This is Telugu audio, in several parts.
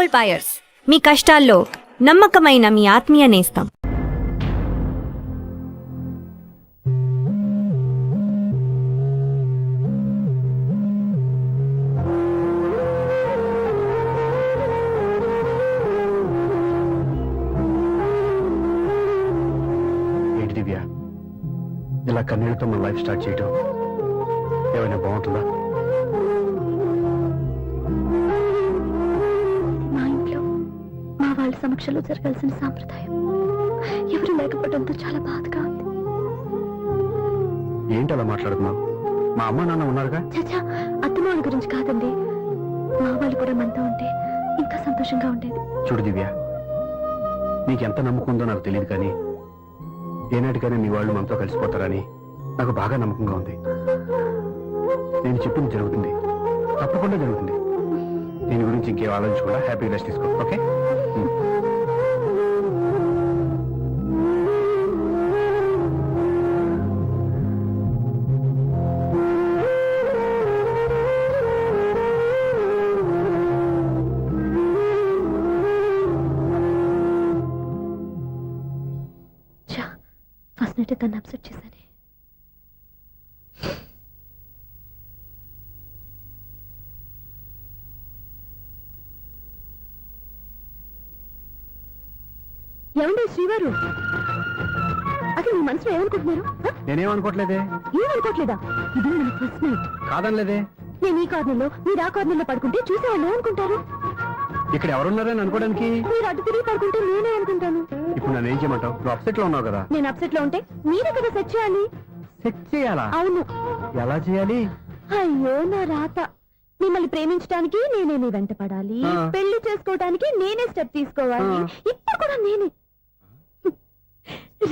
గోల్డ్ బయర్స్, మీ కష్టాల్లో నమ్మకమైన మీ ఆత్మీయ నేస్తం. ఏంటి దివ్య, ఇలా కన్నీళ్ళతో మన లైఫ్ స్టార్ట్ చేయటం ఏమైనా బాగుంటుందా? మా ఇంట్లో మా వాళ్ళ సమక్షంలో జరగాల్సిన సాంప్రదాయం ఎవరు లేకపోవడంతో చాలా బాధగా ఉంది. ఏంటి అలా మాట్లాడుతున్నావు? మా అమ్మ నాన్న ఉన్నారుగా. చచ్చా, అత్తమాల గురించి కాదండి, మా వాళ్ళు కూడా మనతో ఉంటే ఇంకా సంతోషంగా ఉండేది. చూడు దివ్య, నీకెంత నమ్మకం ఉందో నాకు తెలియదు, కానీ ఏనాటికైనా మీ వాళ్ళు మనతో కలిసిపోతారని నాకు బాగా నమ్మకంగా ఉంది. నేను చెప్పింది జరుగుతుంది, తప్పకుండా జరుగుతుంది. దీని గురించి ఇంకేం ఆలోచించకుండా హ్యాపీగా రెస్ట్ తీసుకో, ఓకే? ఫస్ట్ నైట్ తను అప్సెట్ చేశాను. ఏమండి శ్రీవారు, అసలు మీ మనసులో ఏమనుకుంటున్నారు? నేనేమనుకోవట్లేదే. ఏమనుకోవట్లేదా? ఇది మన ఫస్ట్ నైట్. కాదనలేదే. నేను ఈ కార్నర్లో మీరు ఆ కార్నర్లో పడుకుంటే చూసేవాళ్ళు ఏమనుకుంటారు? ఇక్కడ ఎవరున్నారని అనుకోవడానికి. మీరు అటు తిరిగి పడుకుంటే నేనే అనుకుంటాను. ఇప్పుడు నన్ను ఏం చేయమంటావు? నువ్వు అప్సెట్ లో ఉన్నావు కదా. నేను అప్సెట్ లో ఉంటే మీరే కదా సెట్ చేయాలి. సెట్ చేయాలా? అవును. ఎలా చేయాలి? అయ్యో నా రాత. మిమ్మల్ని ప్రేమించడానికి నేనే మీ వెంట పడాలి, పెళ్లి చేసుకోవడానికి నేనే స్టెప్ తీసుకోవాలి. ఇప్పుడు కూడా నేనే.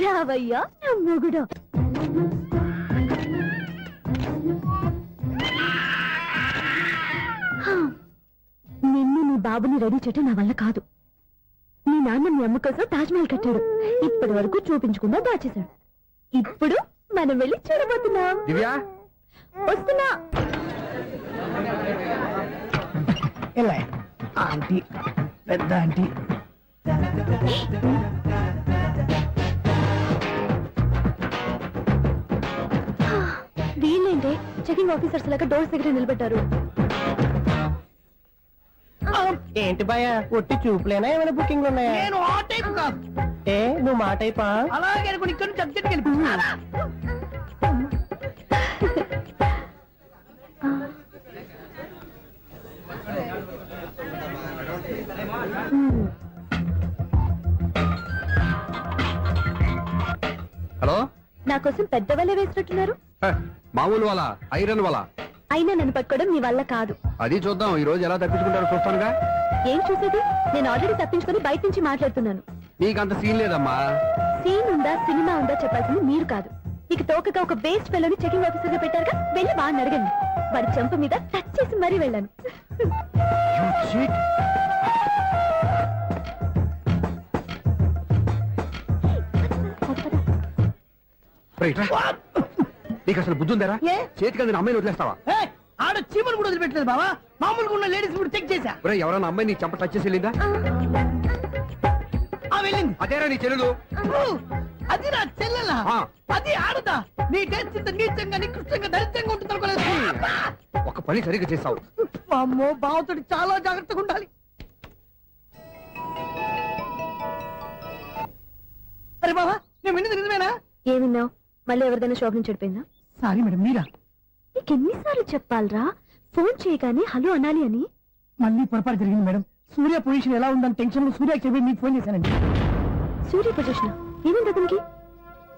రావయ్యా నా మొగుడు. నిన్ను నీ బాబుని రెడీ చేయటం నా వల్ల కాదు. మీ నాన్న మీ అమ్మ కోసం తాజ్ మహల్ కట్టాడు, ఇప్పటి వరకు చూపించకుండా దాచేశాడు. ఇప్పుడు మనం వెళ్ళి చూడబోతున్నాం. దివ్య వస్తున్నా. ఆంటీ, పెద్ద ఆంటీ. వీళ్ళేంటే చెకింగ్ ఆఫీసర్స్ లాగా డోర్స్ దగ్గర నిలబెట్టారు. ఏంటి భయ, ఒట్టి చూపులేనా ఏమైనా బుకింగ్ ఉన్నాయా? నేను ఆ టైప్ కాదు. ఏ నువ్వు మా టైపా? అలాగే అనుకుని ఇక్కడ నుంచి అర్జెంట్కి వెళ్ళిపోతున్నా. హలో, నా కోసం పెద్ద వలే వేసినట్టున్నారు. మామూలు వాళ్ళ ఐరన్ వాళ్ళ. అయినా నన్ను పట్టుకోవడం మీ వల్ల కాదు. అది చూద్దాం, ఈ రోజు ఎలా తప్పించుకుంటారో చూస్తానుగా. ఏం చూసేది? నేను ఆల్రెడీ తప్పించుకొని బయట నుంచి మాట్లాడుతున్నాను. నీకంత సీన్ లేదమ్మా. సీన్ ఉందా సినిమా ఉందా చెప్పాల్సింది మీరు కాదు. నీకు తోకగా ఒక బేస్ట్ ఫెలోని చెకింగ్ ఆఫీసర్ గా పెట్టారుగా, వెళ్ళి వాడిని అడగండి. వాడి చెంప మీద టచ్ చేసి మరీ వెళ్ళాను. నీకు అసలు బుద్ధి ఉందారా? చేతికి అందిన అమ్మాయిని వదిలేస్తావా? ఆడ చీమలు కూడా వదిలిపెట్టలేదు బావా. మామూలుగా ఉన్న లేడీస్ కూడా చెక్ చేశా. ఎవరైనా అమ్మాయి నీ చెంప టచ్ చేసి వెళ్ళిందా? వెళ్ళింది. అదేరా నీ చెల్లెలు? అది నా చెల్లెలా? అది ఆడదా? నీ టేస్ట్ ఇంత నీచంగా నికృష్టంగా దరిద్రంగా ఉంటుంది అనుకోలేదు. ఒక పని సరిగ్గా చేస్తావు. అమ్మో, బావతోటి చాలా జాగ్రత్తగా ఉండాలి. అరే బావా, నేను విన్నది నిజమేనా? ఏమిన్నావు? మళ్ళీ ఎవరిదైనా షాప్ నుంచి చెడిపోయిందా? సారీ మేడం, మీరా? నీకెన్నిసార్లు చెప్పాలరా ఫోన్ చేయగానే హలో అనాలి అని? మళ్ళీ పొరపాటు జరిగింది మేడం. సూర్య పొజిషన్ ఎలా ఉందని టెన్షన్ లో సూర్యకి చెప్పి మీకు ఫోన్ చేశానండి. సూర్య పొజిషన్ ఏమైంది అతనికి?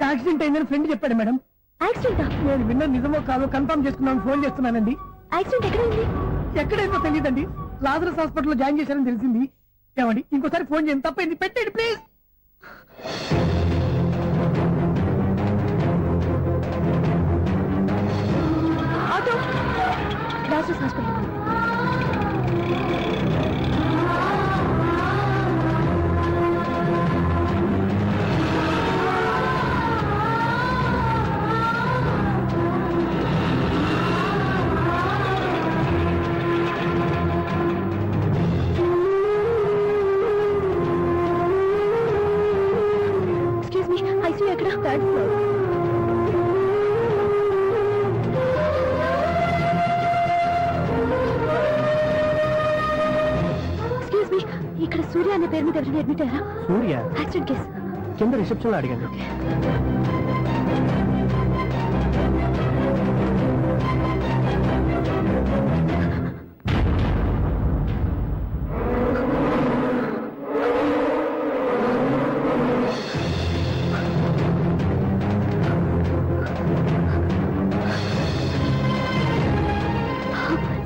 యాక్సిడెంట్ అయిందని ఫ్రెండ్ చెప్పాడు మేడం. యాక్సిడెంటా? నేను విన్న నిజమో కాదో కన్ఫర్మ్ చేసుకున్నాను, ఫోన్ చేస్తున్నానండి. యాక్సిడెంట్ ఎక్కడైంది? ఎక్కడైందో తెలియదండి. లాజరస్ హాస్పిటల్లో జాయిన్ చేశారని తెలిసింది. ఏమండి, ఇంకోసారి ఫోన్ చేయండి, తప్పైంది, పెట్టండి please. Auto Lazarus hospital. Third floor. Excuse me, ఇక్కడ సూర్య అనే పేరు మీద ఎవరైనా అడ్మిట్ అయ్యారా? Surya accident case. కింద రిసెప్షన్ లో అడిగాను.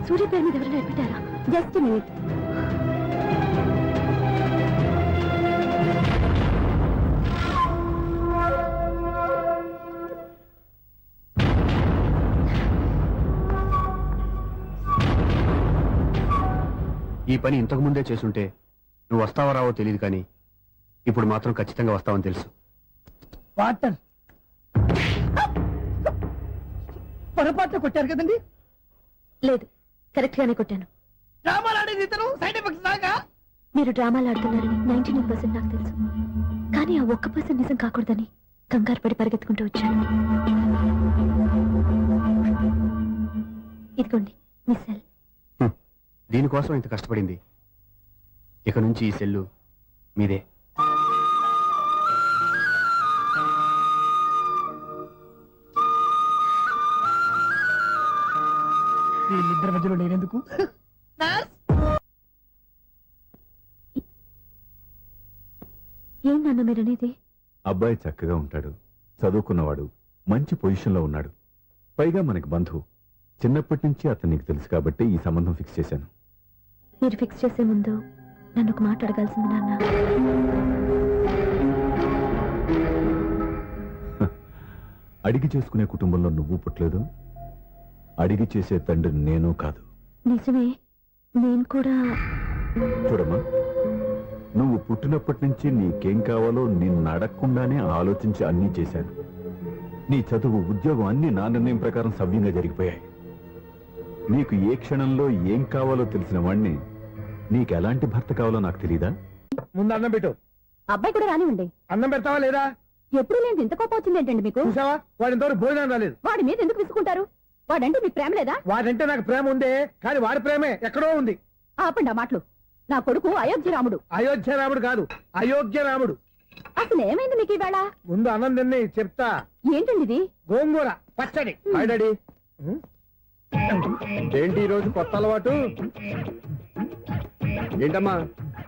సూర్య పేరు మీద ఎవరైనా అడ్మిట్ అయ్యారా? Just minute. ఈ పని ఇంతకు ముందే చేసుంటే నువ్వు వస్తావో రావో తెలియదు కానీ ఇప్పుడు మాత్రం ఖచ్చితంగా వస్తావని తెలుసు. వాటర్ పొరపాట్లు కొట్టారు కదండి. లేదు, కరెక్ట్ గానే కొట్టాను. డ్రామాలు ఆడేది ఇతను, సైడ్ ఎఫెక్ట్స్ దాకా. మీరు డ్రామాలు ఆడుతున్నారని 99% నాకు తెలుసు. కానీ ఆ 1% నిజం కాకూడదని కంగారు పడి పరిగెత్తుకుంటూ వచ్చాను. ఇదిగోండి మీ సెల్. దీనికోసం ఇంత కష్టపడింది. ఇక నుంచి ఈ సెల్లు మీదే. వీళ్ళిద్దరి మధ్యలో నేనెందుకు? ఏం నాన్న మీరనేది? అబ్బాయి చక్కగా ఉంటాడు, చదువుకున్నవాడు, మంచి పొజిషన్లో ఉన్నాడు. పైగా మనకి బంధువు. చిన్నప్పటి నుంచి అతను నీకు తెలుసు కాబట్టి ఈ సంబంధం ఫిక్స్ చేశాను. మీరు ఫిక్స్ చేసే ముందు నన్ను ఒక మాట అడగాల్సింది నాన్న. అడిగి చేసుకునే కుటుంబంలో నువ్వు పుట్టలేదు, అడిగి చేసే తండ్రి నేను కాదు. నిజమే, నేను కూడా. చూడమ్మా, నువ్వు పుట్టినప్పటి నుంచి నీకేం కావాలో నిన్ను అడగకుండానే ఆలోచించి అన్నీ చేశాను. నీ చదువు, ఉద్యోగం అన్నీ నా నిర్ణయం ప్రకారం సవ్యంగా జరిగిపోయాయి. నీకు ఏ క్షణంలో ఏం కావాలో తెలిసిన వాణ్ణి నీకు ఎలాంటి భర్త కావాలో నాకు తెలీదా? ముందు అన్నం పెట్టు. అబ్బాయి కూడా రానివ్వండి. అన్నం పెడతావా లేదా? ఎప్పుడు నేను ఇంత కోపం వచ్చింది ఏంటండి మీకు? చూసావా, వాడి ఇంతవరకు భోజనం రాలేదు. వాడి మీద ఎందుకు విసుకుంటారు? వాడంటే మీకు ప్రేమ లేదా? వాడంటే నాకు ప్రేమ ఉందే, కానీ వాడి ప్రేమే ఎక్కడో ఉంది. ఆపండి ఆ మాటలు. నా కొడుకు అయోధ్య రాముడు. అయోధ్య రాముడు కాదు, అయోగ్య రాముడు. అసలు ఏమైంది మీకు ఈవేళ? ముందు అన్నం తిని చెప్తా. ఏంటండి ఇది? గోంగూర పచ్చడి. Hi daddy. ఏంటి ఈ రోజు కొత్త అలవాటు? ఏంటమ్మా,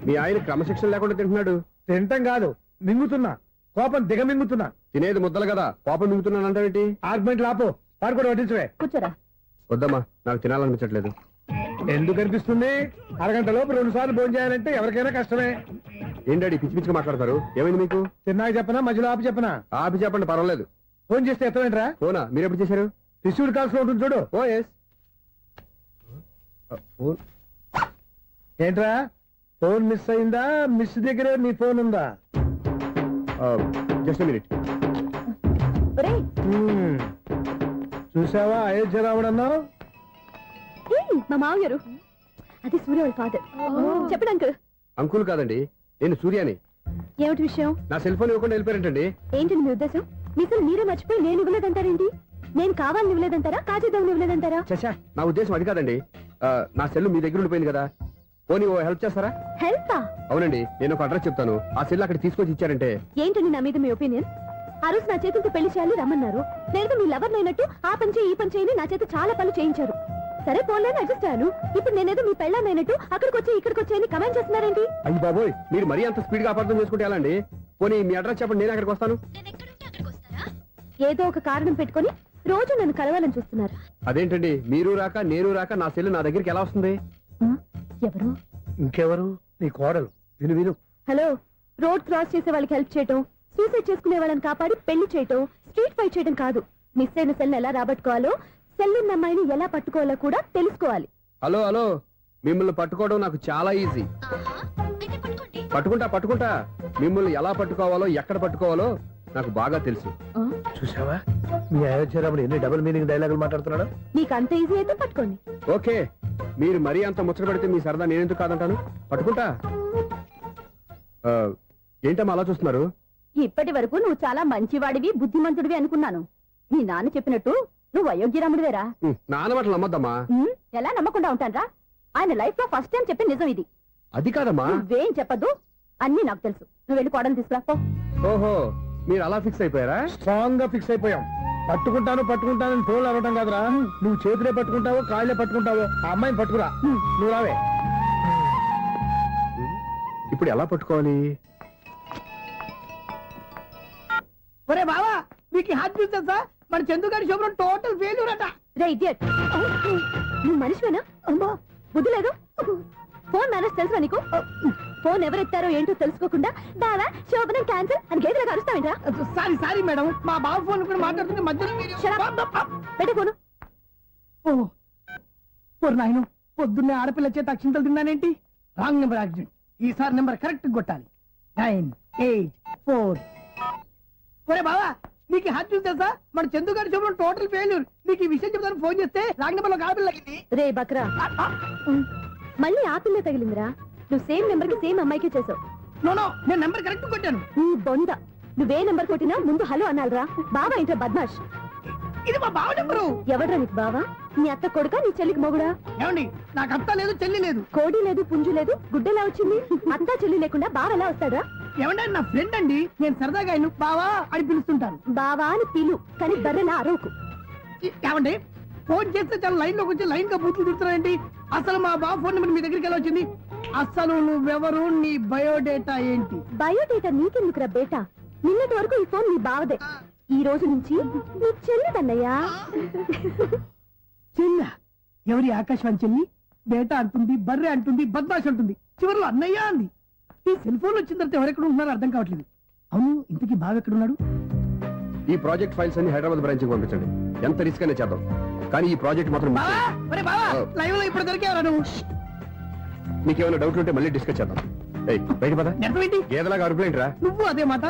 మీ ఆయన క్రమశిక్షణ లేకుండా తింటున్నాడు? తింటం కాదు, మింగుతున్నా. కోపం దిగమింగుతున్నా. తినేది ముద్దలు కదా, కోపం మింగుతున్నానంటావేంటి? ఆర్గ్మెంట్ లాపు, వాడు కూడా వడ్డించవే. కూర్చోరా. వద్దమ్మా, నాకు తినాలనిపించట్లేదు. ఎందుకు అనిపిస్తుంది? అరగంట లోపు 2 సార్లు భోజనం చేయాలంటే ఎవరికైనా కష్టమే. ఏం డాడీ పిచ్చి పిచ్చిగా మాట్లాడతారు? ఏమైంది మీకు? తిన్నాక చెప్పనా, మధ్యలో ఆపి చెప్పనా? ఆపి చెప్పండి, పర్వాలేదు. ఫోన్ చేస్తే ఎత్తవేంట్రా? ఫోనా? మీరు ఎప్పుడు చేశారు? రిసీవ్డ్ కాల్స్ లో ఉంటుంది చూడు. ఓ ఎస్. ఫోన్ ఏంట్రా, ఫోన్ మిస్ అయిందా? మిస్ దగ్గరే నీ ఫోన్ ఉందా? Just minute. ఒరేయ్, చూసావా అయోధ్య రాముడు అన్నావు? మా మామగారు. అది సూర్య వాళ్ళ ఫాదర్. చెప్పండి అంకుల్. అంకుల్ కాదండి, నేను సూర్యాని. ఏమిటి విషయం? నా సెల్ ఫోన్ ఇవ్వకుండా వెళ్ళిపోయారంటండి. ఏంటండి మీ ఉద్దేశం? మీసలు మీరే మర్చిపోయి నేను ఇవ్వలేదంటారేంటి? నేను కావాలని ఇవ్వలేదంటారా, కాజేద్దామని ఇవ్వలేదంటారా? చచ్చా, నా ఉద్దేశం అది కాదండి. నా సెల్ మీ దగ్గర ఉండిపోయింది కదా, పోనీ ఓ హెల్ప్ చేస్తారా? హెల్పా? అవునండి, నేను ఒక అడ్రస్ చెప్తాను, ఆ సెల్ అక్కడ తీసుకొచ్చి ఇచ్చారంటే. ఏంటండి నా మీద మీ ఒపీనియన్? ఆ రోజు నా చేతులతో పెళ్లి చేయాలి రమ్మన్నారు. నేను మీ లవర్ అయినట్టు ఆ పని చేయి ఈ పని చేయని నా చేత చాలా పనులు చేయించారు. సరే పోన్లేని అడ్జస్ట్ అయ్యాను. ఇప్పుడు నేనేదో మీ పెళ్ళాన్నైనట్టు అక్కడికి వచ్చి ఇక్కడికి వచ్చి కమెంట్ చేస్తున్నారేంటి? అయ్యి బాబోయ్, మీరు మరీ అంత స్పీడ్ గా అపార్థం చేసుకుంటే ఎలా అండి? పోనీ మీ అడ్రస్ చెప్పండి, నేను అక్కడికి వస్తాను. ఏదో ఒక కారణం పెట్టుకొని రోజు నన్ను కలవాలని చూస్తున్నారు. అదేంటండి, మీరు రాక నేను రాక నా సెల్ నా దగ్గరికి ఎలా వస్తుంది? ఎవరు? ఇంకెవరు? నీ కోడలు. విను విను. హలో, రోడ్ క్రాస్ చేసే వాళ్ళకి హెల్ప్ చేయటం, సూసైడ్ చేసుకునే వాళ్ళని కాపాడి పెళ్లి చేయటం, స్ట్రీట్ ఫైట్ చేయడం కాదు. మిస్ అయిన సెల్ ఎలా రాబట్టుకోవాలో, సెల్ ఉన్న అమ్మాయిని ఎలా పట్టుకోవాలో కూడా తెలుసుకోవాలి. హలో హలో, మిమ్మల్ని పట్టుకోవడం నాకు చాలా ఈజీ. పట్టుకుంటా. మిమ్మల్ని ఎలా పట్టుకోవాలో, ఎక్కడ పట్టుకోవాలో నాకు బాగా తెలుసు. చూసావా, మీ అయోధ్య రాముడు ఎన్ని డబుల్ మీనింగ్ డైలాగులు మాట్లాడుతున్నాడు. మీకు అంత ఈజీ అయితే పట్టుకోండి. ఓకే, మీరు మరీ అంత ముచ్చట పెడితే మీ సరదా నేనెందుకు కాదంటాను. పట్టుకుంటా. ఏంటమ్మా అలా చూస్తున్నారు? ఇప్పటి వరకు నువ్వు చాలా మంచివాడివి బుద్ధిమంతుడివి అనుకున్నాను. మీ నాన్న చెప్పినట్టు నువ్వు అయోగ్యరాముడివేరా. నాన్న మాటలు నమ్మద్దమ్మా. ఎలా నమ్మకుండా ఉంటానరా? ఆయన లైఫ్ లో ఫస్ట్ టైం చెప్పిన నిజం ఇది. అది కాదమ్మా. నువ్వేం చెప్పద్దు, అన్ని నాకు తెలుసు. నువ్వు వెళ్ళి కోడలు తీసుకురా పో. ఓహో, మీరు అలా ఫిక్స్ అయిపోయారా? స్ట్రాంగ్ గా ఫిక్స్ అయిపోయాం. పట్టుకుంటాను పట్టుకుంటాను ఫోన్లు అడగటం కాదురా, నువ్వు చేతులే పట్టుకుంటావో కాళ్ళే పట్టుకుంటావో ఆ అమ్మాయిని పట్టుకురా. నువ్వు రావే. ఇప్పుడు ఎలా పట్టుకోవాలి? ఒరే బావా, మీకు హాట్ న్యూస్ తెలుసా? మన చందుగారి శుభ్రం టోటల్ ఫెయిల్యూర్ అట. రే ఇడియట్, నువ్వు మనిషివేనా? అమ్మా బుద్ధి లేదు. ఫోన్ మేనేజ్ తెలుసా నీకు? ఫోన్ ఎవరెత్తారో ఏంటో తెలుసుకోకుండా బావా శోభనం క్యాన్సిల్ అని గేదెలకు అరుస్తావేంట్రా? సారీ సారీ మేడం, మా బావ ఫోన్ కూడా మాట్లాడుతుంటే మధ్యలో పెట్టే ఫోను. నాయను పొద్దున్నే ఆడపిల్ల చేత అక్షింతలు తిన్నానేంటి? Wrong number accident. ఈసారి నెంబర్ కరెక్ట్ కొట్టాలి. 984. ఒరే బావా, నీకు హాట్ న్యూస్ తెలుసా? మన చందు గారి శుభ్రం టోటల్ ఫెయిల్యూర్. నీకు ఈ విషయం చెప్తాను ఫోన్ చేస్తే రాంగ్ నెంబర్ లో ఆడపిల్ల తగ్గింది. రే బక్రా, మళ్ళీ ఆ పిల్ల తగిలిందిరా. నువ్వు సేమ్ నెంబర్ కి సేమ్ అమ్మాయికి చేసావు. నో నేను నెంబర్ కరెక్ట్ కొట్టాను. నీ బొంద, నువ్వే నెంబర్ కొట్టినా ముందు హలో అనాలిరా. బావా ఏంట్రా బద్మాష్? ఇది మా బావ నెంబరు. ఎవడ్రా నీకు బావా? నీ అత్త కొడుక, నీ చెల్లికి మొగుడా? ఏమండి, నాకు అత్త లేదు చెల్లి లేదు. కోడి లేదు పుంజు లేదు, గుడ్డెలా వచ్చింది? అత్త చెల్లి లేకుండా బావ ఎలా వస్తాడా? ఏమంటే నా ఫ్రెండ్ అండి, నేను సరదాగా ఆయన బావా అని పిలుస్తుంటాను. బావా అని పిలు, కానీ బర్రెలా అరవకు. ఏమండి, ఫోన్ చేస్తే చాలా లైన్ లోకి వచ్చి లైన్ గా బూతులు తిడుతున్నాయండి. అసలు మా బావ ఫోన్ నెంబర్ మీ దగ్గరికి ఎలా వచ్చింది? అసలు నువ్వెవరు, నీ బయోడేటా ఏంటి? బయోడేటా నీకెందుకురా బేటా? నిన్నటి వరకు ఈ ఫోన్ నీ బావదే. ఈ రోజు నుంచి నీ చెల్లిదన్నయ్యా. చెల్ల ఎవరి? ఆకాశవాణి చెల్లి. బేటా అంటుంది, బర్రె అంటుంది, బద్మాష్ అంటుంది, చివరిలో అన్నయ్య అంది. ఈ సెల్ ఫోన్ వచ్చిన తర్వాత ఎవరెక్కడ ఉంటున్నారో అర్థం కావట్లేదు. అవును, ఇంతకీ బావ ఎక్కడున్నాడు? ఈ ప్రాజెక్ట్ ఫైల్స్ అన్ని హైదరాబాద్ బ్రాంచ్ కి పంపించండి. ఎంత రిస్క్ అయినా చేద్దాం, కానీ ఈ ప్రాజెక్ట్ మాత్రం miss బావా, చేయొద్దు. ఒరే బావా, లైవ్ లో ఇప్పుడు దొరికేవరా నువ్వు? నీకేమైనా డౌట్లు ఉంటే మళ్ళీ డిస్కస్ చేద్దాం. ఏయ్, బయట పద. నెట్టవేంటి? గేదలాగా అరుపులేంట్రా? నువ్వు అదే మాట.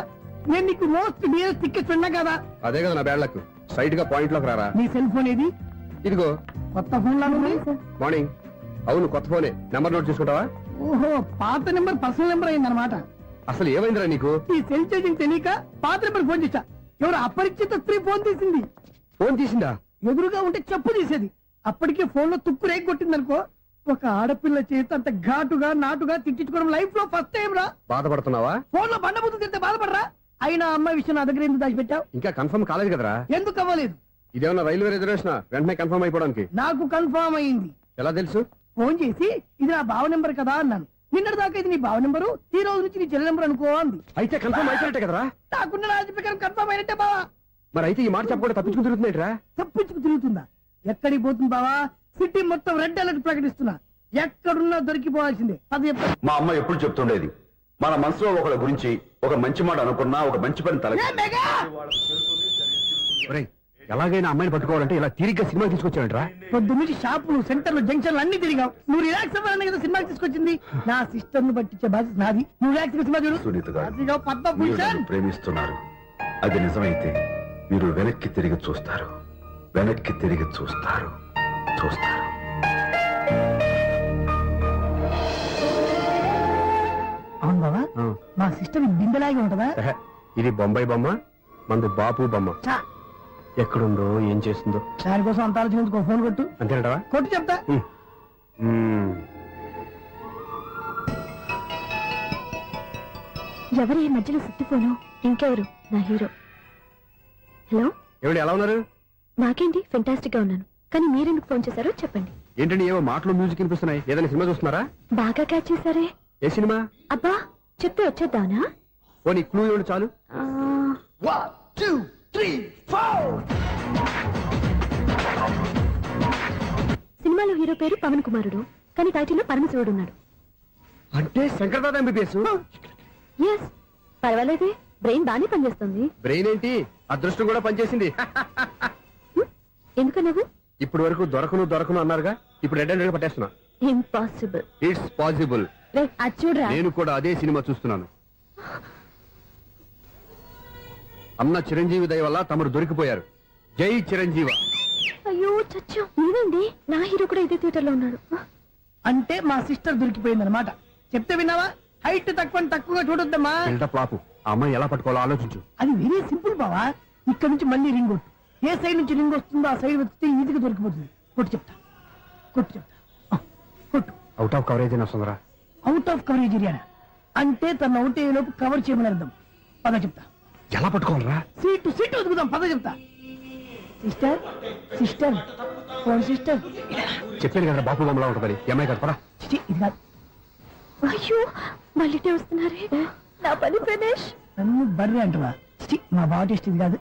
నేను నీకు మోస్ట్ నియరెస్ట్ టికెట్ ఉన్నా కదా. అదే కదా నా బ్యాడ్ లక్. స్ట్రైట్ గా పాయింట్ లోకి రారా. నీ సెల్ ఫోన్ ఏది? ఇదిగో. కొత్త ఫోన్ లాగా ఉంది. మార్నింగ్. అవును, కొత్త ఫోనే. నెంబర్ నోట్ చేసుకుంటావా? ఓహో, పాత నెంబర్ పర్సనల్ నెంబర్ అయిందన్నమాట. అసలు ఏమైందిరా నీకు? ఈ సెల్ చేసింగ్ తెలియక పాత నెంబర్ ఫోన్ చేశా. ఎవరు అపరిచిత స్త్రీ ఫోన్ తీసింది. ఫోన్ తీసిందా? ఎదురుగా ఉంటే చెప్పు తీసేది. అప్పటికే ఫోన్ లో తుక్కు రేగి కొట్టిందనుకో. ఒక ఆడపిల్ల చేత అంత ఘాటుగా నాటుగా తిట్టించుకోవడం లైఫ్ లో ఫస్ట్ టైం రా. బాధపడుతున్నావా? ఫోన్ లో బండబుద్ధి తింటే బాధపడరా? అయినా అమ్మాయి విషయం నా దగ్గర ఎందుకు దాచిపెట్టావు? ఇంకా కన్ఫర్మ్ కాలేదు కదరా. ఎందుకు అవ్వలేదు? ఇదేమన్నా రైల్వే రిజర్వేషన్? వెంటనే కన్ఫర్మ్ అయిపోవడానికి. నాకు కన్ఫర్మ్ అయింది. ఎలా తెలుసు? ఫోన్ చేసి ఇది నా బావ నెంబర్ కదా అన్నాను. నిన్నటి దాకా ఇది నీ బావ నెంబరు, ఈ రోజు నుంచి నీ చెల్లి నెంబర్ అనుకో అంది. అయితే కన్ఫర్మ్ అయిపోయినట్టే కదరా. నాకున్న రాజు ప్రకారం కన్ఫర్మ్ అయినట్టే బావా. మరి అయితే ఈ మాట చెప్పకుండా తప్పించుకుని తిరుగుతున్నాయిట్రా. తప్పించుకు తిరుగుతుందా? ఎక్కడికి పోతుంది బావా? సిటీ మొత్తం రెడ్ అలర్ట్ ప్రకటిస్తున్నా. ఎక్కడున్నా దొరికిపోవాల్సిందే. అది చెప్తా. మా అమ్మ ఎప్పుడు చెప్తుండేది, మన మనసులో ఒకళ్ళ గురించి ఒక మంచి మాట అనుకున్నా ఒక మంచి పని తల ఏ మెగా! ఒరేయ్, ఎలాగైనా అమ్మాయిని పట్టుకోవాలంటే ఇలా తిరిగ్గా సినిమా తీసుకొచ్చావంట్రా. పొద్దున్నుంచి షాపులు, సెంటర్లు, జంక్షన్లు అన్ని తిరిగావు. నువ్వు రిలాక్స్ అవ్వాలని కదా సినిమాకి తీసుకొచ్చింది. నా సిస్టర్ ను పట్టించే బాధ్యత నాది. నువ్వు రిలాక్స్ సినిమా చూడు. సునీత గారు, అదిగో పద్మ మీరు భూషణ్. నన్ను ప్రేమిస్తున్నారు. అది నిజమైతే మీరు వెనక్కి తిరిగి చూస్తారు, వెనక్కి తిరిగి చూస్తారు, చూస్తారు. అవును బావా, ఆ. మా సిస్టర్ బిందెలాగే ఉంటదా? ఎహె, ఇది బొంబాయి బొమ్మ, మంది బాపు బొమ్మ. చా, ఎక్కడుందో ఏం చేస్తుందో. దానికోసం అంత ఆలోచించుకో. ఫోన్ కొట్టు. అంతేనంటావా? కొట్టు చెప్తా. ఎవరి ఈ మధ్యలో సుత్తిపోను? ఇంకెవరు? నా హీరో. హలో, ఏమిటి ఎలా ఉన్నారు? నాకేంటి ఫెంటాస్టిక్ గా ఉన్నాను, కానీ మీరెందుకు ఫోన్ చేశారో చెప్పండి. ఏంటండి ఏవో మాటలు మ్యూజిక్ వినిపిస్తున్నాయి? ఏదైనా సినిమా చూస్తున్నారా? బాగా క్యాచ్ చేశారే. ఏ సినిమా? అబ్బా, చెప్తే వచ్చేద్దానా? పోనీ క్లూ ఇవ్వండి చాలు. ఆ, 1 2 3 4. సినిమాలో హీరో పేరు పవన్ కుమారుడు, కానీ టైటిల్లో పరమశివుడు ఉన్నాడు. అంటే శంకర్దాద ఎంబీబీఎస్. ఎస్, పర్వాలేదే, బ్రెయిన్ బాగానే పనిచేస్తుంది. బ్రెయిన్ ఏంటి, అదృష్టం కూడా పనిచేసింది. ఎందుకు నువ్వు? ఇప్పటి వరకు దొరకను అన్నారుగా, ఇప్పుడు రెడ్ హ్యాండెడ్ గా పట్టేస్తున్నా. ఇంపాసిబుల్. It's possible. రే, అది చూడరా. నేను కూడా అదే సినిమా చూస్తున్నాను. అన్న చిరంజీవి దయ వల్ల తమరు దొరికిపోయారు. జై చిరంజీవ. అయ్యో చచ్చా, నీవేంటి? నా హీరో కూడా ఇదే థియేటర్ లో ఉన్నాడు. అంటే మా సిస్టర్ దొరికిపోయింది అనమాట. చెప్తే విన్నావా? హైట్ తక్కువగా చూడొద్దమ్మా. బిల్డప్ లాపు. ఆ అమ్మాయి ఎలా పట్టుకోవాలో ఆలోచించు. అది వెరీ సింపుల్ బావా. ఇక్కడ నుంచి మళ్ళీ రింగ్ కొట్టు. ఏ సైడ్ నుంచి రింగ్ వస్తుందో ఆ సైడ్ వస్తే ఈజీగా దొరికిపోతుంది. కొట్టు చెప్తా. కొట్టు. అవుట్ ఆఫ్ కవరేజ్ అయినా వస్తుందిరా. అవుట్ ఆఫ్ కవరేజ్ ఏరియా అంటే తన అవుట్ అయ్యే లోపు కవర్ చేయమని అర్థం. పద చెప్తా. ఎలా పట్టుకోవాలరా? సీటు వెతుకుదాం. పద చెప్తా. Sister phone sister. చెప్పాను కదా బాపు బొమ్మలా ఉంటుంది. అమ్మాయి కదా పరా. ఇది కాదు. అయ్యో మళ్ళీ వస్తున్నారే నా పని ప్రదేశ్. నన్ను బర్రె అంటవా? మా బావ టేస్ట్ ఇది కాదు.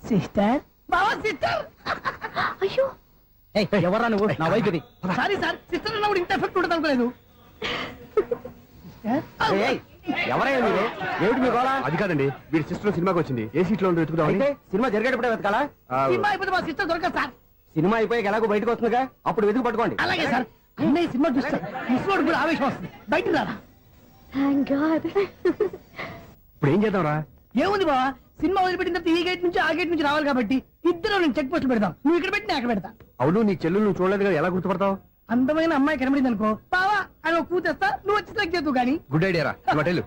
సిస్టర్ బావా సిస్టర్. అయ్యో ఎవరా నువ్వు? నా వైపు ఇది. సారీ సార్, సిస్టర్ అన్నప్పుడు ఇంత ఎఫెక్ట్ ఉంటుంది అనుకోలేదు. ఎవరైనా మీరు? ఏమిటి మీ గోళ? అది కాదండి, వీడి సిస్టర్ సినిమాకి వచ్చింది. ఏ సీట్ లో వెతుకుదామని. అయితే సినిమా జరిగేటప్పుడే వెతకాలా? సినిమా అయిపోతే మా సిస్టర్ దొరకదు సార్. సినిమా అయిపోయాక ఎలాగో బయటకు వస్తుందిగా, అప్పుడు వెతుకు పట్టుకోండి. అలాగే సార్. అన్నయ్య సినిమా చూస్తారు. మిస్వాడు కూడా ఆవేశం వస్తుంది. బయటకు రారా. Thank God. ఇప్పుడు ఏం చేద్దాంరా? ఏముంది బావా, సినిమా వదిలిపెట్టిన తర్వాత ఈ గేట్ నుంచి ఆ గేట్ నుంచి రావాలి కాబట్టి ఇద్దరు నేను చెక్ పోస్ట్ పెడతాం. నువ్వు ఇక్కడ పెట్టి నేను అక్కడ పెడతా. అవును, నీ చెల్లెలు నువ్వు చూడలేదు కదా, ఎలా గుర్తుపడతావు? అందమైన అమ్మాయి కనబడింది అనుకో బావా అని ఒక కూతేస్తా, నువ్వు వచ్చి సెలెక్ట్ చేద్దు కానీ. గుడ్ ఐడియా రా. హోటల్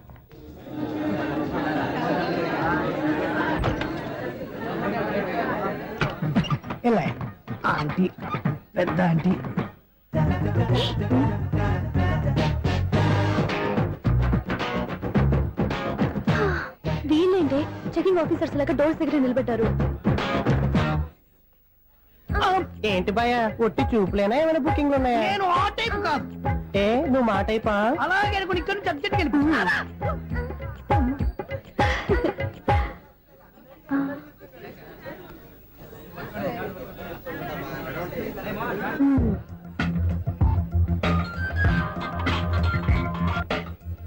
ఎలా ఆంటీ, పెద్ద ఆంటీ. వీళ్ళేంటే చెకింగ్ ఆఫీసర్స్ లాగా డోర్స్ దగ్గర నిలబెట్టారు. ఏంటి భయ, ఒట్టి చూపులేనా ఏమైనా బుకింగ్లు ఉన్నాయా? నేను ఆ టైప్ కాదు. ఏ నువ్వు మాట అయిపా? అలాగే అనుకుని ఇక్కడ నుంచి అర్జెంట్కి వెళ్ళిపోతున్నా.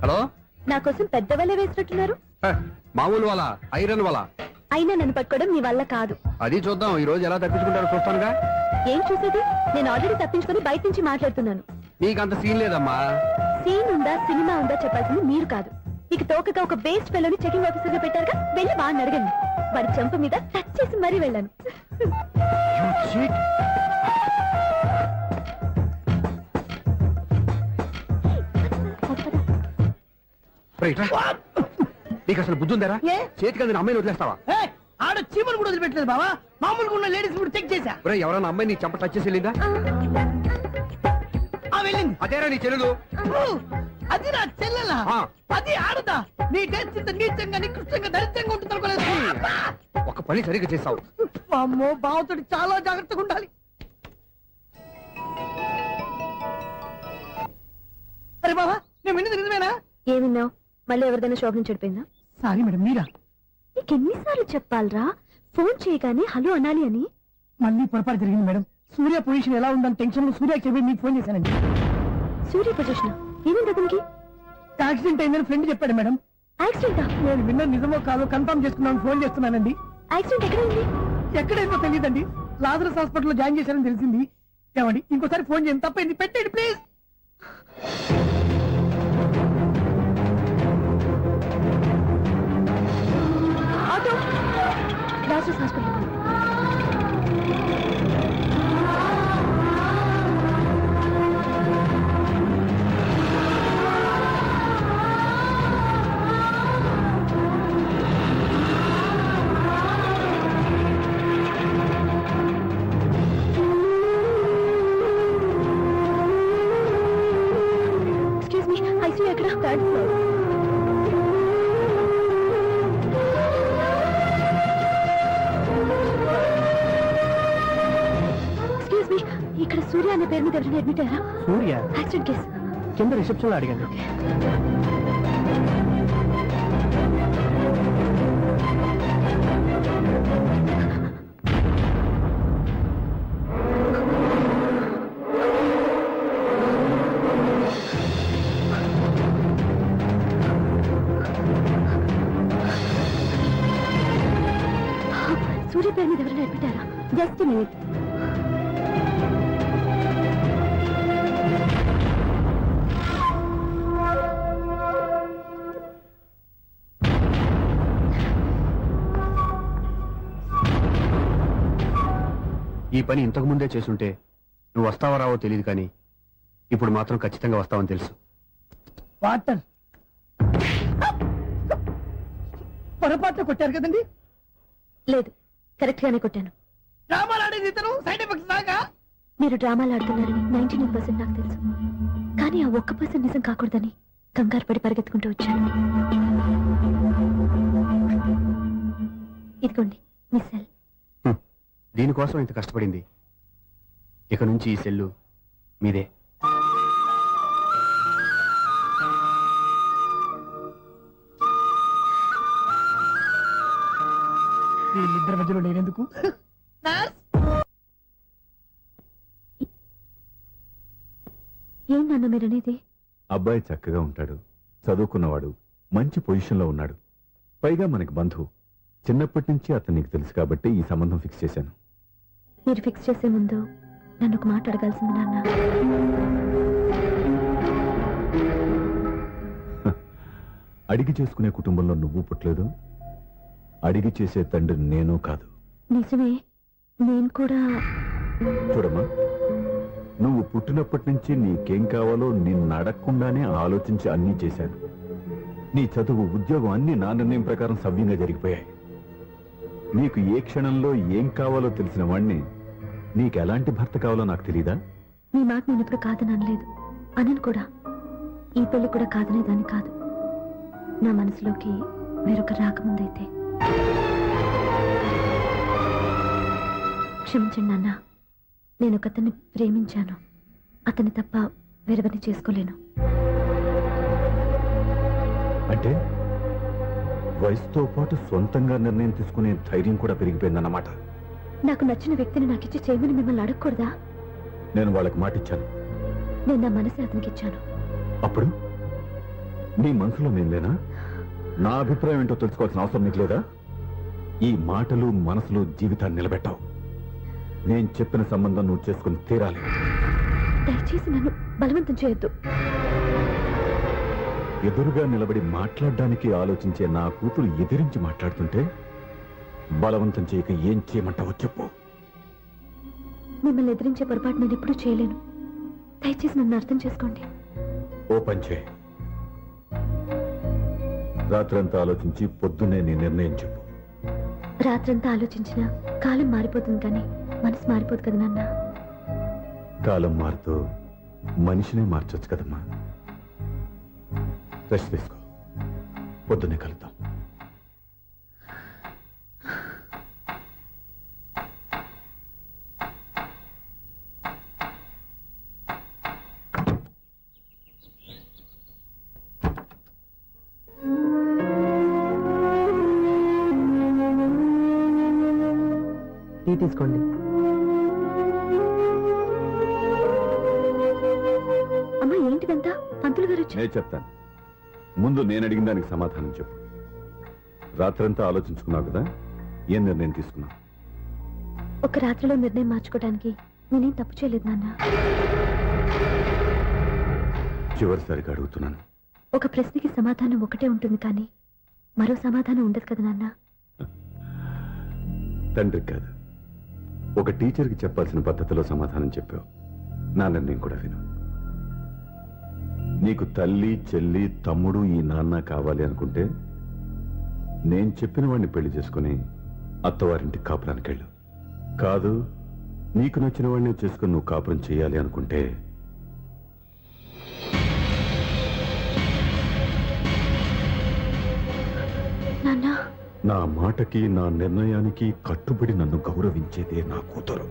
హలో. నా కోసం పెద్ద వల్ల వేసినట్టున్నారు. మామూలు వాళ్ళ ఐరన్ వాళ్ళ. అయినా నన్ను పట్టుకోవడం మీ వల్ల కాదు. అది చూద్దాం ఈ రోజు ఎలా తప్పించుకుంటారో చూస్తానుగా. ఏం చూసేది? నేను ఆల్రెడీ తప్పించుకొని బయట నుంచి మాట్లాడుతున్నాను. నీకు అంత సీన్ లేదమ్మా. సీన్ ఉందా సినిమా ఉందా చెప్పాల్సింది మీరు కాదు. మీకు తోకగా ఒక బేస్ట్ ఫెలోని చెకింగ్ ఆఫీసర్ గా పెట్టారుగా, వెళ్ళి వాడిని అడగండి. వాడి చెంప మీద టచ్ చేసి మరీ వెళ్ళాను. You cheat. రైట్ రా. నీకు అసలు బుద్ధి ఉందారా? ఏ? చేతికి అందిన అమ్మాయిని వదిలేస్తావా? ఏయ్, ఆడ చీమలు కూడా వదిలిపెట్టలేదు బావా. మామూలుగా ఉన్న లేడీస్ కూడా చెక్ చేశా. ఒరేయ్, ఎవరైనా అమ్మాయి నీ చెంప టచ్ చేసి వెళ్ళిందా? ఆ వెళ్ళింది. అదేరా నీ చెల్లెలు. ఓ, అది నా చెల్లెలా? ఆ. అది ఆడదా? నీ టేస్ట్ ఇంత నీచంగా నికృష్టంగా దరిద్రంగా ఉంటుంది అనుకోలేదు. ఒక పని సరిగ్గా చేసావు. అమ్మో, బావతోటి చాలా జాగ్రత్తగా ఉండాలి. అరే బావా, నేను విన్నది నిజమేనా? ఏమిన్నావు? మళ్ళీ ఎవరిదైనా షాప్ నుంచి చెడిపోయిందా? సారీ మేడం, మీరా? నీకు ఎన్నిసార్లు చెప్పాలరా ఫోన్ చేయగానే హలో అనాలి అని? మళ్ళీ పొరపాటు జరిగింది మేడం. సూర్య పొజిషన్ ఎలా ఉందని టెన్షన్ లో సూర్య చెప్పి మీకు ఫోన్ చేశానండి. సూర్య పొజిషన్ ఏమైంది అతనికి? యాక్సిడెంట్ అయిందని ఫ్రెండ్ చెప్పాడు మేడం. యాక్సిడెంటా? నేను విన్న నిజమో కాదో కన్ఫర్మ్ చేసుకున్నాను, ఫోన్ చేస్తున్నానండి. యాక్సిడెంట్ ఎక్కడైంది? ఎక్కడైందో తెలియదండి. లాజరస్ హాస్పిటల్లో జాయిన్ చేశారని తెలిసింది. ఏమండి, ఇంకోసారి ఫోన్ చేయండి. తప్పైంది, పెట్టండి please. Auto Lazarus hospital. Excuse me, ICU ఎక్కడ? Third floor. ఎక్స్క్యూజ్ మీ, ఇక్కడ సూర్య అనే పేరు మీద ఎవరైనా అడ్మిట్ అయ్యారా? Surya accident case. కింద రిసెప్షన్ లో అడిగాను. సూర్య పేరు మీద ఎవరైనా అడ్మిట్ అయ్యారా? Just minute. ఈ పని ఇంతకు ముందే చేసుంటే నువ్వు వస్తావో రావో తెలియదు, కానీ ఇప్పుడు మాత్రం ఖచ్చితంగా వస్తావని తెలుసు. వాటర్. పొరపాట్లు కొట్టారు కదండి. లేదు, కరెక్ట్ గానే కొట్టాను. డ్రామాలు ఆడేది ఇతను, సైడ్ ఎఫెక్ట్స్ దాకా. మీరు డ్రామాలు ఆడుతున్నారని 99% నాకు తెలుసు. కానీ ఆ 1% నిజం కాకూడదని కంగారు పడి పరిగెత్తుకుంటూ వచ్చాను. ఇదిగోండి మీ సెల్. దీనికోసం ఇంత కష్టపడింది. ఇక నుంచి ఈ సెల్లు మీదే. వీళ్ళిద్దరి మధ్యలో నేనెందుకు? ఏంటన్నా మీరనేది? అబ్బాయి చక్కగా ఉంటాడు, చదువుకున్నవాడు, మంచి పొజిషన్లో ఉన్నాడు. పైగా మనకి బంధువు. చిన్నప్పటి నుంచి అతను నీకు తెలుసు కాబట్టి ఈ సంబంధం ఫిక్స్ చేశాను. మీరు ఫిక్స్ చేసే ముందు నన్ను ఒక మాట అడగాల్సింది నాన్న. అడిగి చేసుకునే కుటుంబంలో నువ్వు పుట్టలేదు, అడిగి చేసే తండ్రి నేను కాదు. నిజమే, నేను కూడా. చూడమ్మా, నువ్వు పుట్టినప్పటి నుంచి నీకేం కావాలో నిన్ను అడగకుండానే ఆలోచించి అన్నీ చేశాను. నీ చదువు, ఉద్యోగం అన్నీ నా నిర్ణయం ప్రకారం సవ్యంగా జరిగిపోయాయి. నీకు ఏ క్షణంలో ఏం కావాలో తెలిసిన వాణ్ణి నీకు ఎలాంటి భర్త కావాలో నాకు తెలీదా? మీ మాట నేను ఇప్పుడు కాదని అనలేదు, అనను కూడా. ఈ పెళ్లి కూడా కాదనేదాన్ని కాదు. నా మనసులోకి వేరొక రాకముందైతే. క్షమించండి నాన్న, నేను ఒకతన్ని ప్రేమించాను. అతన్ని తప్ప వేరెవరిని చేసుకోలేను. అంటే వయసుతో పాటు సొంతంగా నిర్ణయం తీసుకునే ధైర్యం కూడా పెరిగిపోయిందన్నమాట. నాకు నచ్చిన వ్యక్తిని నాకిచ్చి చేయమని మిమ్మల్ని అడగకూడదా? నేను వాళ్ళకి మాటిచ్చాను. నేను నా మనసు అతనికి ఇచ్చాను. అప్పుడు నీ మనసులో నేను లేనా? నా అభిప్రాయం ఏంటో తెలుసుకోవాల్సిన అవసరం నీకు లేదా? ఈ మాటలు, మనసులు జీవితాన్ని నిలబెట్టావు. నేను చెప్పిన సంబంధం నువ్వు చేసుకుని తీరాలి. దయచేసి నన్ను బలవంతం చేయొద్దు. ఎదురుగా నిలబడి మాట్లాడడానికి ఆలోచించే నా కూతురు ఎదిరించి మాట్లాడుతుంటే బలవంతం చేయక ఏం చేయమంటావో చెప్పు. మిమ్మల్ని ఎదిరించే పొరపాటు నేను ఎప్పుడూ చేయలేను. దయచేసి నన్ను అర్థం చేసుకోండి. ఓ పని చేయి, రాత్రంతా ఆలోచించి పొద్దున్నే నీ నిర్ణయం చెప్పు. రాత్రంతా ఆలోచించినా కాలం మారిపోతుంది, కానీ మనసు మారిపోదు కదా నాన్న. కాలం మారుతూ మనిషినే మార్చొచ్చు కదమ్మా. రెస్ట్ తీసుకో, పొద్దున్నే కలుద్దాం. టీ తీసుకోండి. అమ్మా, ఏంటిదంతా? పంతులు గారు వచ్చి. నేను చెప్తాను, ముందు నేను అడిగిన దానికి సమాధానం చెప్పు. రాత్రంతా ఆలోచించుకున్నావు కదా, ఏం నిర్ణయం తీసుకున్నావు? ఒక రాత్రిలో నిర్ణయం మార్చుకోవడానికి నేనేం తప్పు చేయలేదు నాన్న. చివరిసారిగా అడుగుతున్నాను. ఒక ప్రశ్నకి సమాధానం ఒకటే ఉంటుంది, కానీ మరో సమాధానం ఉండదు కదా నాన్న. తండ్రికి కాదు, ఒక టీచర్కి చెప్పాల్సిన పద్ధతిలో సమాధానం చెప్పావు. నా నిర్ణయం కూడా విను. నీకు తల్లి, చెల్లి, తమ్ముడు, ఈ నాన్న కావాలి అనుకుంటే నేను చెప్పిన వాడిని పెళ్లి చేసుకుని అత్తవారింటికి కాపురానికి వెళ్ళు. కాదు, నీకు నచ్చిన వాడిని చేసుకుని నువ్వు కాపురం చేయాలి అనుకుంటే నాన్న, నా మాటకి, నా నిర్ణయానికి కట్టుబడి నన్ను గౌరవించేదే నా కూతురు.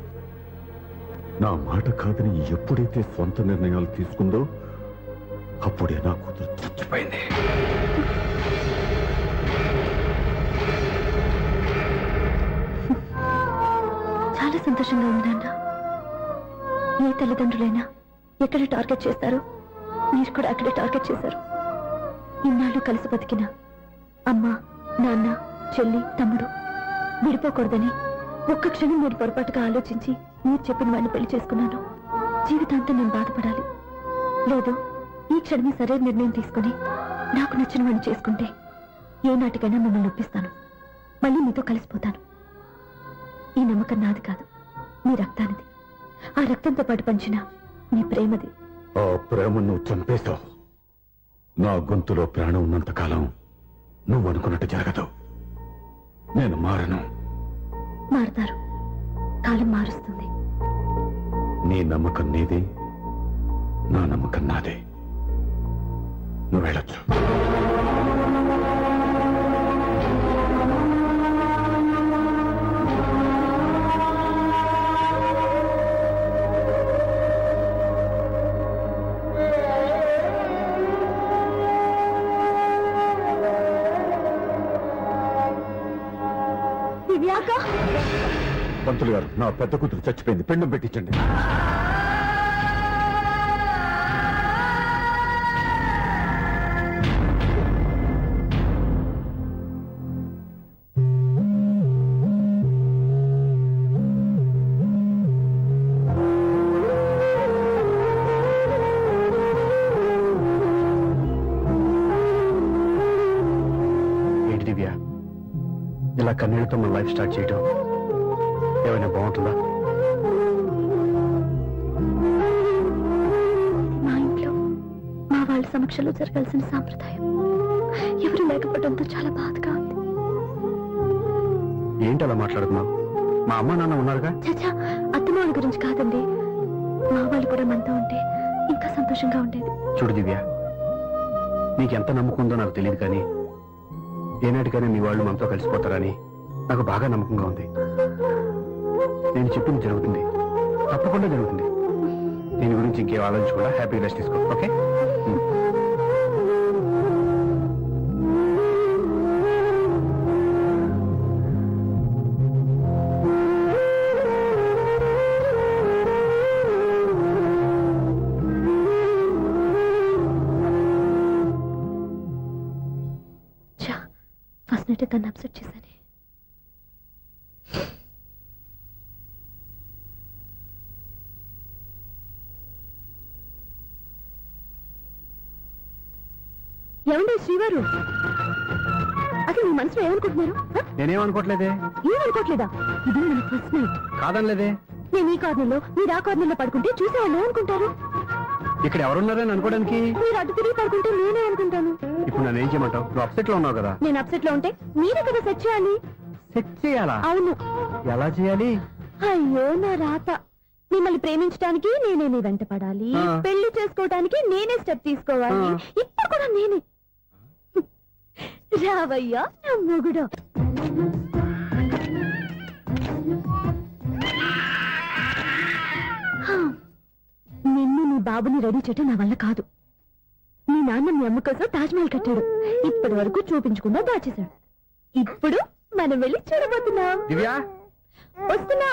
నా మాట కాదని ఎప్పుడైతే సొంత నిర్ణయాలు తీసుకుందో అప్పుడే నా కూతురు చచ్చిపోయింది. చాలా సంతోషంగా ఉంది నాన్న. ఏ తల్లిదండ్రులైనా ఎక్కడ టార్గెట్ చేస్తారో మీరు కూడా అక్కడే టార్గెట్ చేశారు. ఇన్నాళ్ళు కలిసి బతికిన అమ్మ, నాన్న, చెల్లి, తమ్ముడు విడిపోకూడదని ఒక్క క్షణం మీరు పొరపాటుగా ఆలోచించి మీరు చెప్పిన వాడిని పెళ్లి చేసుకున్నాను. జీవితాంతం నేను బాధపడాలి. లేదు, ఈ క్షణమే సరైన నిర్ణయం తీసుకుని నాకు నచ్చిన వాడిని చేసుకుంటే ఏ నాటికైనా మిమ్మల్ని ఒప్పిస్తాను. మళ్ళీ మీతో కలిసిపోతాను. ఈ నమ్మకం నాది కాదు, మీ రక్తానిది. ఆ రక్తంతో పాటు పంచిన మీ ప్రేమది. ఆ ప్రేమ నువ్వు చంపేశావు. నా గొంతులో ప్రాణం ఉన్నంత కాలం నువ్వు అనుకున్నట్టు జరగదు. నేను మారను. మారుతారు, కాలం మారుస్తుంది. నీ నమ్మకం నీదే, నా నమ్మకం నాదే. నువ్వు వెళ్ళొచ్చు. దివ్యాక, పంతులు గారు, నా పెద్ద కూతురు చచ్చిపోయింది, పిండం పెట్టించండి. ఏంటి దివ్య, ఇలా కన్నీళ్లతో మన లైఫ్ స్టార్ట్ చేయటం ఏమైనా బాగుంటుందా? మా ఇంట్లో మా వాళ్ళ సమక్షంలో జరగాల్సిన సాంప్రదాయం ఎవరు లేకపోవడంతో చాలా బాధగా ఉంది. ఏంటి అలా మాట్లాడుతున్నావు? మా అమ్మ నాన్న ఉన్నారుగా. చచ్చా, అత్తమాల గురించి కాదండి, మా వాళ్ళు కూడా మనతో ఉంటే ఇంకా సంతోషంగా ఉండేది. చూడు దివ్య, నీకెంత నమ్మకం ఉందో నాకు తెలియదు కానీ ఏనాటికైనా మీ వాళ్ళు మనతో కలిసిపోతారని నాకు బాగా నమ్మకంగా ఉంది. నేను చెప్పింది జరుగుతుంది, తప్పకుండా జరుగుతుంది. దీని గురించి ఇంకేం ఆలోచించకుండా హ్యాపీ రెస్ట్ తీసుకో. ఓకే? చా, ఫస్ట్ నైట్ తను అప్సెట్ చేశాను. ఏమండి శ్రీవారు, అసలు మీ మనసులో ఏమనుకుంటున్నారు? నేనేమనుకోవట్లేదే. ఏమనుకోవట్లేదా? ఇది మన ఫస్ట్ నైట్. కాదనలేదే. నేను ఈ కార్నర్లో మీరు ఆ కార్నర్లో పడుకుంటే చూసే వాళ్ళు ఏమనుకుంటారు? ఇక్కడ ఎవరున్నారని అనుకోవడానికి. మీరు అటు తిరిగి పడుకుంటే నేనే అనుకుంటాను. ఇప్పుడు నన్ను ఏం చేయమంటావు? నువ్వు అప్సెట్ లో ఉన్నావు కదా. నేను అప్సెట్ లో ఉంటే మీరే కదా సెట్ చేయాలి. సెట్ చేయాలా? అవును. ఎలా చేయాలి? అయ్యో నా రాత. మిమ్మల్ని ప్రేమించడానికి నేనే మీ వెంట పడాలి, ఆ. పెళ్లి చేసుకోవడానికి నేనే స్టెప్ తీసుకోవాలి. ఆ. ఇప్పుడు కూడా నేనే. రావయ్యా నా మొగుడు. నిన్ను నీ బాబుని రెడీ చేయటం నా వల్ల కాదు. మీ నాన్న మీ అమ్మ కోసం తాజ్మహల్ కట్టాడు, ఇప్పటి వరకు చూపించకుండా దాచేశాడు. ఇప్పుడు మనం వెళ్ళి చూడబోతున్నాం. దివ్య, వస్తున్నా.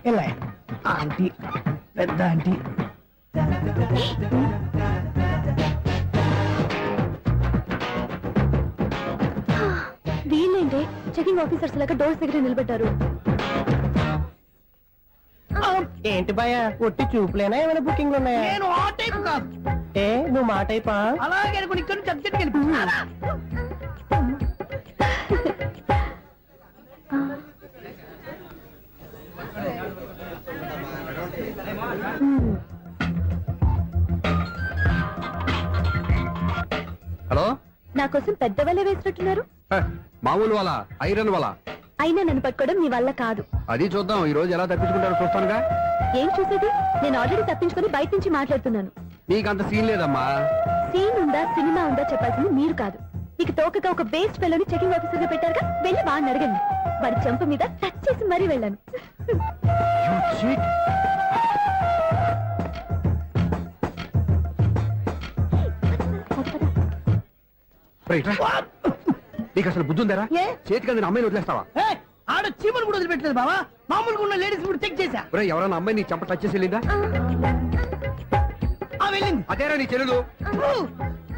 ఎలా ఆంటీ, పెద్ద ఆంటీ. వీళ్ళేంటే చెకింగ్ ఆఫీసర్స్ లాగా డోర్స్ దగ్గర నిలబెట్టారు. ఏంటి భయ, ఒట్టి చూపులేనా ఏమైనా బుకింగ్లు ఉన్నాయా? నేను ఆ టైప్ కాదు. ఏ నువ్వు మాట అయిపా? అలాగే అనుకుని ఇక్కడ నుంచి అర్జెంట్కి వెళ్ళిపోతున్నా. హలో. నా కోసం పెద్ద వల వేసినట్టున్నారు. మామూలు వాళ్ళ ఐరన్ వాళ్ళ. అయినా నన్ను పట్టుకోవడం మీ వల్ల కాదు. అది చూద్దాం, ఈ రోజు ఎలా తప్పించుకుంటారో చూస్తానుగా. ఏం చూసేది? నేను ఆల్రెడీ తప్పించుకొని బయట నుంచి మాట్లాడుతున్నాను. నీకంత సీన్ లేదమ్మా. సీన్ ఉందా సినిమా ఉందా చెప్పాల్సింది మీరు కాదు. నీకు తోకగా ఒక బేస్ట్ ఫెలోని చెకింగ్ ఆఫీసర్ గా పెట్టారుగా, వెళ్ళి వాడిని అడగండి. వాడి చెంప మీద టచ్ చేసి మరీ వెళ్ళాను. నీకు అసలు బుద్ధి ఉందారా? ఏ? చేతికి అందిన అమ్మాయిని వదిలేస్తావా? ఏయ్, ఆడ చీమలు కూడా వదిలిపెట్టలేదు బావా. మామూలుగా ఉన్న లేడీస్ కూడా చెక్ చేశా. ఒరే, ఎవరైనా అమ్మాయి నీ చెంప టచ్ చేసి వెళ్ళిందా? ఆ వెళ్ళింది. అదేరా నీ చెల్లెలు. ఓ,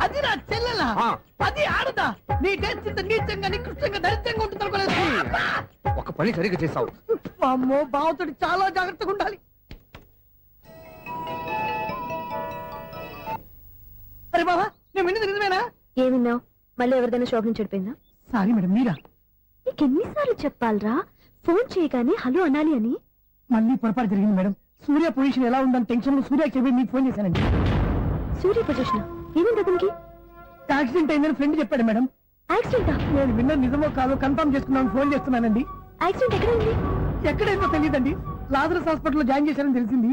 అది నా చెల్లెలా? ఆ. అది ఆడదా? నీ టేస్ట్ ఇంత నీచంగా నికృష్టంగా దరిద్రంగా ఉంటుంది అనుకోలేదు. ఒక పని సరిగ్గా చేస్తావు. అమ్మో, బావతోటి చాలా జాగ్రత్తగా ఉండాలి. అరే బావా, నేను విన్నది నిజమేనా? ఏమిన్నావు? మళ్ళీ ఎవరిదైనా షాప్ నుంచి చెడిపోయిందా? సారీ మేడం, మీరా? నీకెన్నిసార్లు చెప్పాలరా? ఫోన్ చేయగానే హలో అనాలి అని. మళ్ళీ పొరపాటు జరిగింది మేడం. సూర్య పొజిషన్ ఎలా ఉందని టెన్షన్ లో సూర్య చెప్పి మీకు ఫోన్ చేశానండి. సూర్య పొజిషన్ ఏమైంది అతనికి? యాక్సిడెంట్ అయిందని ఫ్రెండ్ చెప్పాడు మేడం. యాక్సిడెంటా? నేను విన్న నిజమో కాదో కన్ఫర్మ్ చేసుకున్నాను, ఫోన్ చేస్తున్నానండి. యాక్సిడెంట్ ఎక్కడైంది? ఎక్కడైందో తెలియదండి. లాజరస్ హాస్పిటల్లో జాయిన్ చేశారని తెలిసింది.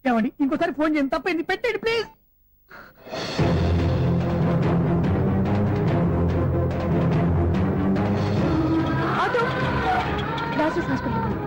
ఏమండి ఇంకోసారి ఫోన్ చేయండి, తప్పైంది, పెట్టండి ప్లీజ్. Auto Lazarus hospital.